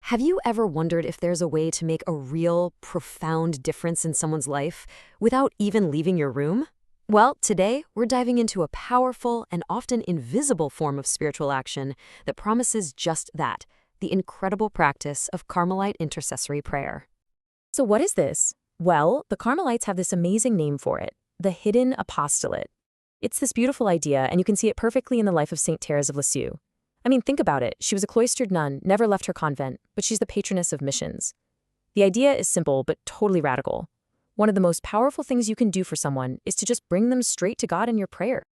Have you ever wondered if there's a way to make a real, profound difference in someone's life without even leaving your room? Well, today we're diving into a powerful and often invisible form of spiritual action that promises just that, the incredible practice of Carmelite intercessory prayer. So what is this? Well, the Carmelites have this amazing name for it, the hidden apostolate. It's this beautiful idea, and you can see it perfectly in the life of St. Therese of Lisieux. I mean, think about it. She was a cloistered nun, never left her convent, but she's the patroness of missions. The idea is simple, but totally radical. One of the most powerful things you can do for someone is to just bring them straight to God in your prayer.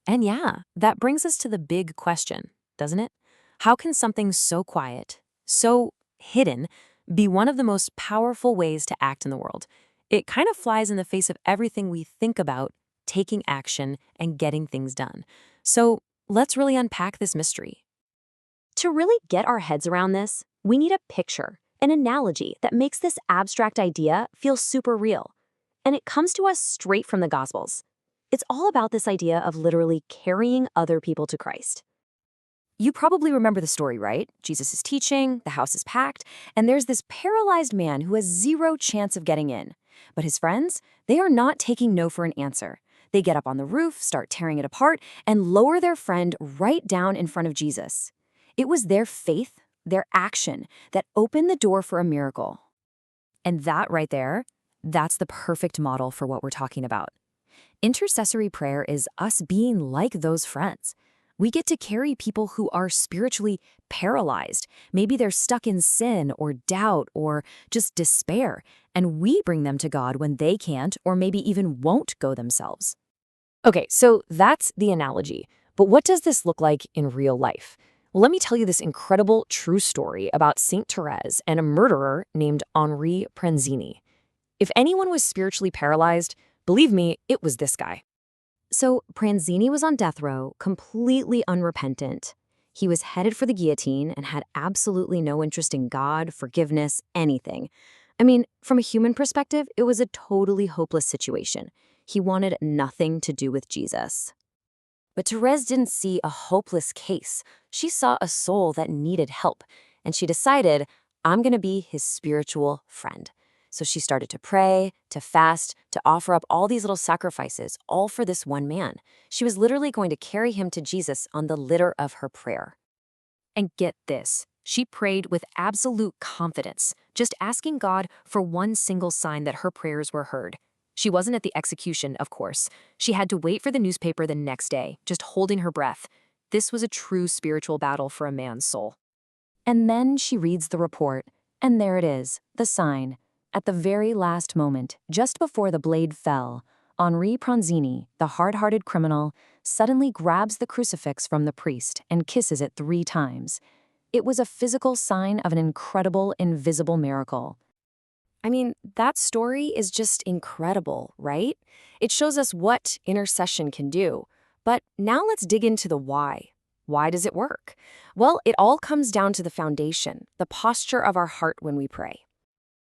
And yeah, that brings us to the big question, doesn't it? How can something so quiet, so hidden, be one of the most powerful ways to act in the world? It kind of flies in the face of everything we think about taking action and getting things done. So let's really unpack this mystery. To really get our heads around this, we need a picture, an analogy that makes this abstract idea feel super real. And it comes to us straight from the Gospels. It's all about this idea of literally carrying other people to Christ. You probably remember the story, right? Jesus is teaching, the house is packed, and there's this paralyzed man who has zero chance of getting in. But his friends, they are not taking no for an answer. They get up on the roof, start tearing it apart, and lower their friend right down in front of Jesus. It was their faith, their action, that opened the door for a miracle. And that right there, that's the perfect model for what we're talking about. Intercessory prayer is us being like those friends. We get to carry people who are spiritually paralyzed. Maybe they're stuck in sin or doubt or just despair, and we bring them to God when they can't or maybe even won't go themselves. Okay, so that's the analogy. But what does this look like in real life? Well, let me tell you this incredible true story about St. Therese and a murderer named Henri Pranzini. If anyone was spiritually paralyzed, believe me, it was this guy. So Pranzini was on death row, completely unrepentant. He was headed for the guillotine and had absolutely no interest in God, forgiveness, anything. I mean, from a human perspective, it was a totally hopeless situation. He wanted nothing to do with Jesus. But Therese didn't see a hopeless case. She saw a soul that needed help, and she decided, I'm going to be his spiritual friend. So she started to pray, to fast, to offer up all these little sacrifices, all for this one man. She was literally going to carry him to Jesus on the litter of her prayer. And get this, she prayed with absolute confidence, just asking God for one single sign that her prayers were heard. She wasn't at the execution, of course. She had to wait for the newspaper the next day, just holding her breath. This was a true spiritual battle for a man's soul. And then she reads the report, and there it is, the sign. At the very last moment, just before the blade fell, Henri Pranzini, the hard-hearted criminal, suddenly grabs the crucifix from the priest and kisses it 3 times. It was a physical sign of an incredible, invisible miracle. I mean, that story is just incredible, right? It shows us what intercession can do. But now let's dig into the why. Why does it work? Well, it all comes down to the foundation, the posture of our heart when we pray.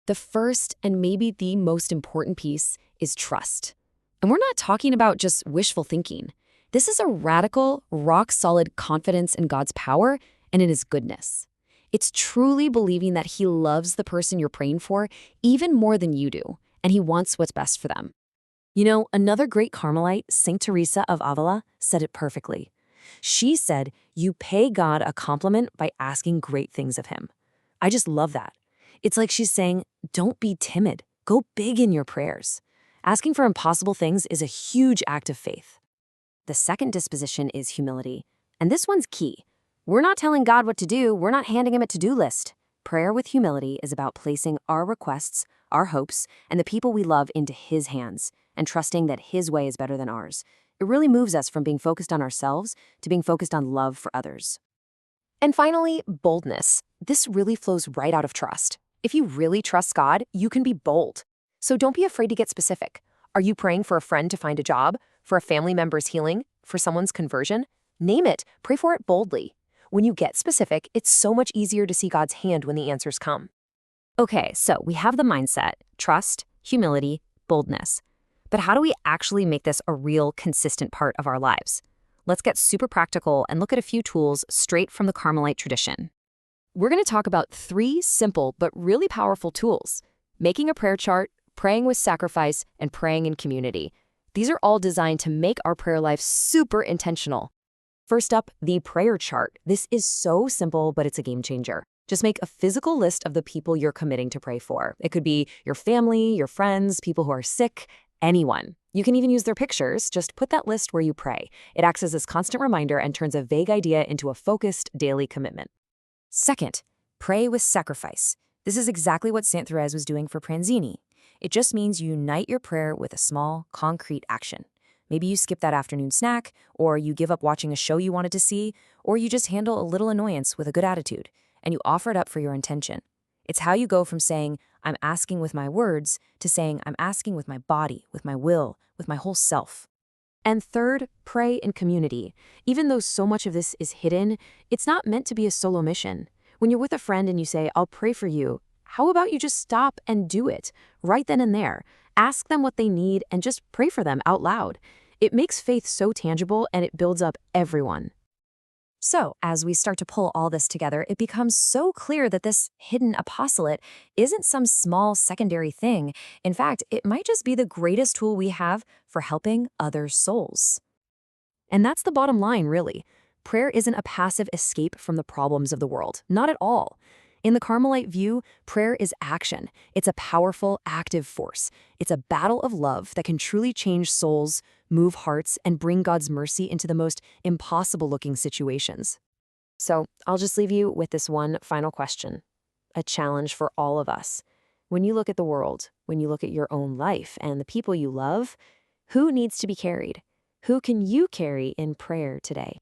The first and maybe the most important piece is trust. And we're not talking about just wishful thinking. This is a radical, rock-solid confidence in God's power and in His goodness. It's truly believing that He loves the person you're praying for even more than you do, and He wants what's best for them. You know, another great Carmelite, St. Teresa of Avila, said it perfectly. She said, you pay God a compliment by asking great things of Him. I just love that. It's like she's saying, don't be timid. Go big in your prayers. Asking for impossible things is a huge act of faith. The second disposition is humility, and this one's key. We're not telling God what to do. We're not handing Him a to-do list. Prayer with humility is about placing our requests, our hopes, and the people we love into His hands and trusting that His way is better than ours. It really moves us from being focused on ourselves to being focused on love for others. And finally, boldness. This really flows right out of trust. If you really trust God, you can be bold. So don't be afraid to get specific. Are you praying for a friend to find a job, for a family member's healing, for someone's conversion? Name it. Pray for it boldly. When you get specific, it's so much easier to see God's hand when the answers come. Okay, so we have the mindset, trust, humility, boldness. But how do we actually make this a real, consistent part of our lives? Let's get super practical and look at a few tools straight from the Carmelite tradition. we're going to talk about 3 simple but really powerful tools: making a prayer chart, praying with sacrifice, and praying in community. These are all designed to make our prayer life super intentional. First up, the prayer chart. This is so simple, but it's a game changer. Just make a physical list of the people you're committing to pray for. It could be your family, your friends, people who are sick, anyone. You can even use their pictures. Just put that list where you pray. It acts as this constant reminder and turns a vague idea into a focused daily commitment. Second, pray with sacrifice. This is exactly what Saint Therese was doing for Pranzini. It just means you unite your prayer with a small, concrete action. Maybe you skip that afternoon snack, or you give up watching a show you wanted to see, or you just handle a little annoyance with a good attitude, and you offer it up for your intention. It's how you go from saying, "I'm asking with my words," to saying, "I'm asking with my body, with my will, with my whole self." And third, pray in community. Even though so much of this is hidden, it's not meant to be a solo mission. When you're with a friend and you say, "I'll pray for you," how about you just stop and do it right then and there? Ask them what they need and just pray for them out loud. It makes faith so tangible and it builds up everyone. So, as we start to pull all this together, it becomes so clear that this hidden apostolate isn't some small secondary thing. In fact, it might just be the greatest tool we have for helping other souls. And that's the bottom line, really. Prayer isn't a passive escape from the problems of the world. Not at all. In the Carmelite view, prayer is action. It's a powerful, active force. It's a battle of love that can truly change souls, move hearts, and bring God's mercy into the most impossible-looking situations. So I'll just leave you with this one final question, a challenge for all of us. When you look at the world, when you look at your own life and the people you love, who needs to be carried? Who can you carry in prayer today?